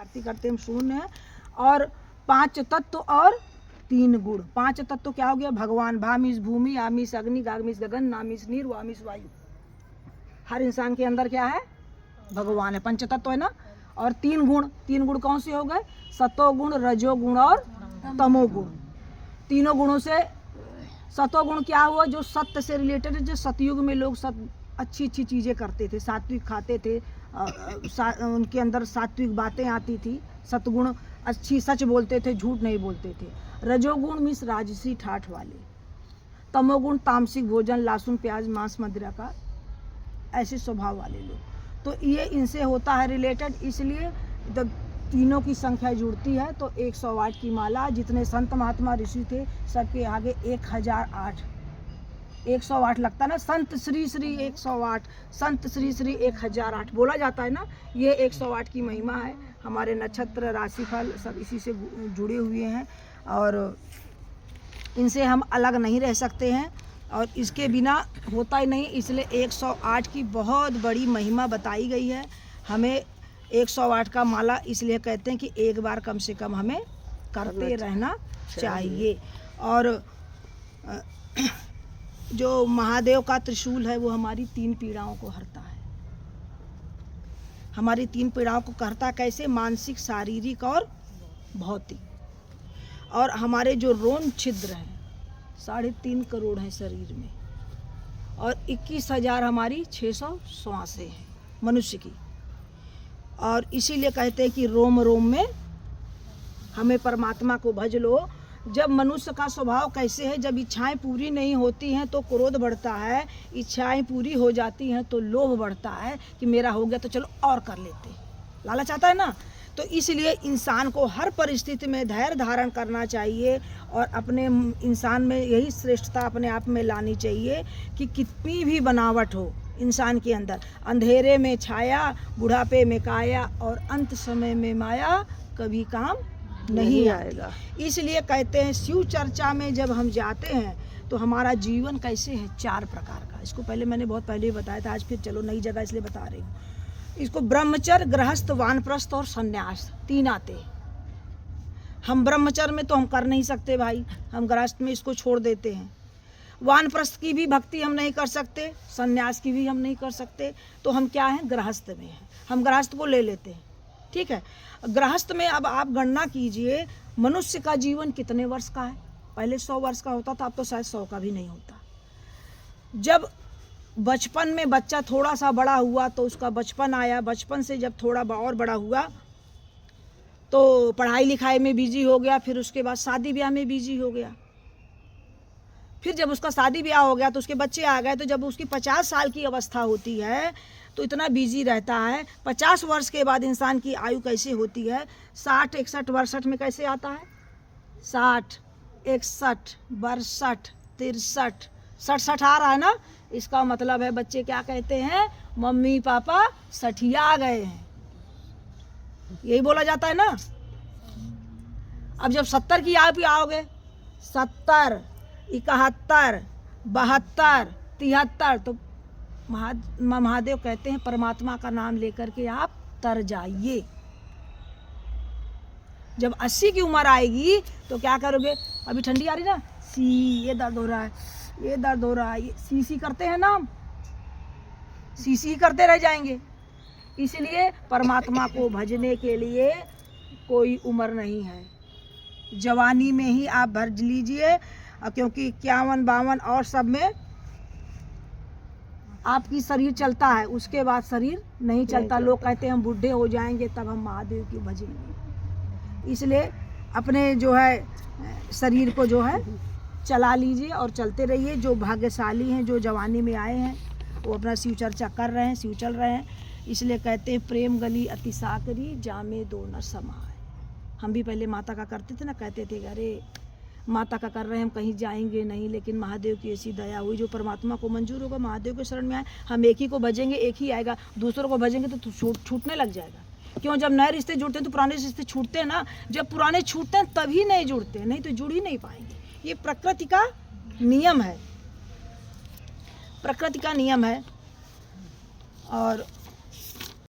आरती करते हम शून्य है। और 5 तत्व और 3 गुण। 5 तत्व क्या हो गया? भगवान, भामिस भूमि, आमिस अग्नि, गामिस गगन, नामिस नीर, वामिस वायु। हर इंसान के अंदर क्या है? भगवान है। 5 तत्व है ना। और 3 गुण। 3 गुण कौन से हो गए? सतोगुण, रजोगुण और तमोगुण। तीनों गुणों से सतोगुण क्या हुआ? जो सत्य से रिलेटेड है। जो सतयुग में लोग अच्छी अच्छी चीज़ें करते थे, सात्विक खाते थे, उनके अंदर सात्विक बातें आती थी। सतगुण अच्छी सच बोलते थे, झूठ नहीं बोलते थे। रजोगुण मीन्स राजसी ठाठ वाले। तमोगुण तामसिक भोजन, लहसुन प्याज मांस मदिरा का ऐसे स्वभाव वाले लोग। तो ये इनसे होता है रिलेटेड। इसलिए जब तीनों की संख्या जुड़ती है तो 108 की माला। जितने संत महात्मा ऋषि थे सबके आगे 1008 108 लगता है ना। संत श्री श्री 108, संत श्री श्री 1008 बोला जाता है ना। ये 108 की महिमा है। हमारे नक्षत्र, राशिफल सब इसी से जुड़े हुए हैं और इनसे हम अलग नहीं रह सकते हैं और इसके बिना होता ही नहीं। इसलिए 108 की बहुत बड़ी महिमा बताई गई है। हमें 108 का माला इसलिए कहते हैं कि एक बार कम से कम हमें करते रहना चाहिए। और जो महादेव का त्रिशूल है वो हमारी 3 पीड़ाओं को हरता है। हमारी 3 पीड़ाओं को करता कैसे? मानसिक, शारीरिक और भौतिक। और हमारे जो रोम छिद्र हैं 3.5 करोड़ हैं शरीर में और 21,000 हमारी 600 श्वासें हैं मनुष्य की। और इसीलिए कहते हैं कि रोम रोम में हमें परमात्मा को भज लो। जब मनुष्य का स्वभाव कैसे है? जब इच्छाएं पूरी नहीं होती हैं तो क्रोध बढ़ता है, इच्छाएं पूरी हो जाती हैं तो लोभ बढ़ता है कि मेरा हो गया तो चलो और कर लेते हैं। लालच आता है ना। तो इसलिए इंसान को हर परिस्थिति में धैर्य धारण करना चाहिए और अपने इंसान में यही श्रेष्ठता अपने आप में लानी चाहिए कि कितनी भी बनावट हो इंसान के अंदर, अंधेरे में छाया, बुढ़ापे में काया और अंत समय में माया कभी काम नहीं आएगा। इसलिए कहते हैं शिव चर्चा में जब हम जाते हैं तो हमारा जीवन कैसे है? 4 प्रकार का। इसको पहले मैंने बहुत पहले ही बताया था, आज फिर चलो नई जगह इसलिए बता रही हूँ। इसको ब्रह्मचर्य, गृहस्थ, वानप्रस्थ और संन्यास 3 आते हैं। हम ब्रह्मचर्य में तो हम कर नहीं सकते भाई, हम गृहस्थ में इसको छोड़ देते हैं। वानप्रस्थ की भी भक्ति हम नहीं कर सकते, संन्यास की भी हम नहीं कर सकते। तो हम क्या हैं? गृहस्थ में हैं। हम गृहस्थ को ले लेते हैं। ठीक है। गृहस्थ में अब आप गणना कीजिए मनुष्य का जीवन कितने वर्ष का है? पहले 100 वर्ष का होता था, अब तो शायद 100 का भी नहीं होता। जब बचपन में बच्चा थोड़ा सा बड़ा हुआ तो उसका बचपन आया, बचपन से जब थोड़ा और बड़ा हुआ तो पढ़ाई लिखाई में बिजी हो गया, फिर उसके बाद शादी ब्याह में बिजी हो गया। फिर जब उसका शादी ब्याह हो गया तो उसके बच्चे आ गए। तो जब उसकी 50 साल की अवस्था होती है तो इतना बिजी रहता है। 50 वर्ष के बाद इंसान की आयु कैसे होती है? 60, 61, 62 में कैसे आता है? 60, 61, 62, 63, 67 आ रहा है ना। इसका मतलब है बच्चे क्या कहते हैं? मम्मी पापा सठिया गए हैं, यही बोला जाता है ना। अब जब 70 की आयु पे आओगे, 70, 71, 72, 73, तो महादेव कहते हैं परमात्मा का नाम लेकर के आप तर जाइए। जब 80 की उम्र आएगी तो क्या करोगे? अभी ठंडी आ रही ना, ये दर्द हो रहा है, ये दर्द हो रहा है, ये सी करते हैं ना, हम सी करते रह जाएंगे। इसलिए परमात्मा को भजने के लिए कोई उम्र नहीं है। जवानी में ही आप भज लीजिए, क्योंकि 51, 52 और सब में आपकी शरीर चलता है, उसके बाद शरीर नहीं चलता। लोग कहते हैं हम बूढ़े हो जाएंगे तब हम महादेव की भजेंगे। इसलिए अपने जो है शरीर को जो है चला लीजिए और चलते रहिए। जो भाग्यशाली हैं, जो जवानी में आए हैं, वो अपना शिव चर्चा कर रहे हैं, शिव चल रहे हैं। इसलिए कहते हैं प्रेम गली अति साकरी, जामे दो न समाए। हम भी पहले माता का करते थे ना, कहते थे अरे माता का कर रहे हैं हम कहीं जाएंगे नहीं, लेकिन महादेव की ऐसी दया हुई, जो परमात्मा को मंजूर होगा महादेव के शरण में आए। हम एक ही को भजेंगे, एक ही आएगा। दूसरों को भजेंगे तो छूटने लग जाएगा। क्यों? जब नए रिश्ते जुड़ते हैं तो पुराने रिश्ते छूटते हैं ना। जब पुराने छूटते हैं तभी नए जुड़ते हैं, नहीं तो जुड़ ही नहीं पाएंगे। ये प्रकृति का नियम है, प्रकृति का नियम है। और